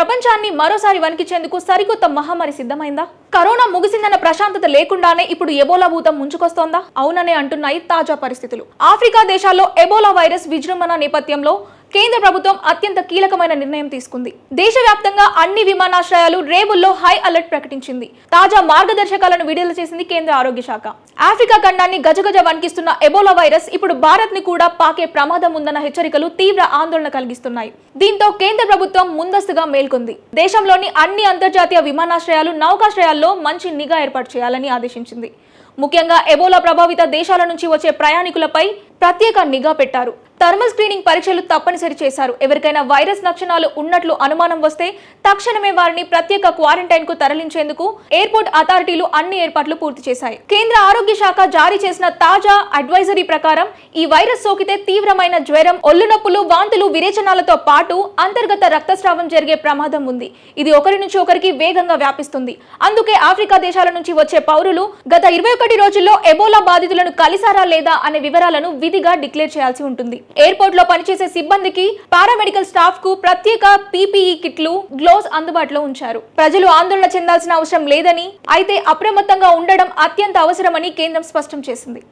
ప్రపంచాన్ని మరోసారి వణికించేందుకు సరికొత్త మహమ్మారి సిద్ధమైందా? కరోనా ముగిసిందన్న ప్రశాంతత లేకుండానే ఇప్పుడు ఎబోలా భూతం ముంచుకొస్తోందా? అవుననే అంటున్నాయి తాజా పరిస్థితులు. ఆఫ్రికా దేశాల్లో ఎబోలా వైరస్ విజృంభణ నేపథ్యంలో కేంద్ర ప్రభుత్వం అత్యంత కీలకమైన నిర్ణయం తీసుకుంది. దేశవ్యాప్తంగా అన్ని విమానాశ్రయాలు రేవుల్లో హై అలర్ట్ ప్రకటించింది. తాజా మార్గదర్శకాలను విడుదల చేసింది కేంద్ర ఆరోగ్య శాఖ. ఆఫ్రికా ఖండాన్ని గజగజ వణికిస్తున్న ఎబోలా వైరస్ ఇప్పుడు భారత్ ని కూడా పాకే ప్రమాదం ఉందన్న హెచ్చరికలు తీవ్ర ఆందోళన కలిగిస్తున్నాయి. దీంతో కేంద్ర ప్రభుత్వం ముందస్తుగా మేల్కొంది. దేశంలోని అన్ని అంతర్జాతీయ విమానాశ్రయాలు, నౌకాశ్రయాల్లో మంచి నిఘా ఏర్పాటు చేయాలని ఆదేశించింది. ముఖ్యంగా ఎబోలా ప్రభావిత దేశాల నుంచి వచ్చే ప్రయాణికులపై ప్రత్యేక నిఘా పెట్టారు. థర్మల్ స్క్రీనింగ్ పరీక్షలు తప్పనిసరి చేశారు. ఎవరికైనా వైరస్ లక్షణాలు ఉన్నట్లు అనుమానం వస్తే తక్షణమే వారిని ప్రత్యేక క్వారంటైన్ కు తరలించేందుకు ఎయిర్పోర్ట్ అథారిటీలు అన్ని ఏర్పాట్లు పూర్తి చేశాయి. కేంద్ర ఆరోగ్య శాఖ జారీ చేసిన తాజా అడ్వైజరీ ప్రకారం ఈ వైరస్ సోకితే తీవ్రమైన జ్వరం, ఒళ్ళు నొప్పులు, వాంతులు, విరేచనాలతో పాటు అంతర్గత రక్తస్రావం జరిగే ప్రమాదం ఉంది. ఇది ఒకరి నుంచి ఒకరికి వేగంగా వ్యాపిస్తుంది. అందుకే ఆఫ్రికా దేశాల నుంచి వచ్చే పౌరులు గత 21 రోజుల్లో ఎబోలా బాధితులను కలిసారా లేదా అనే వివరాలను విధిగా డిక్లేర్ చేయాల్సి ఉంటుంది. ఎయిర్పోర్ట్ లో పనిచేసే సిబ్బందికి, పారామెడికల్ స్టాఫ్ కు ప్రత్యేక పీపీఈ కిట్లు, గ్లోవ్స్ అందుబాటులో ఉంచారు. ప్రజలు ఆందోళన చెందాల్సిన అవసరం లేదని, అయితే అప్రమత్తంగా ఉండడం అత్యంత అవసరమని కేంద్రం స్పష్టం చేసింది.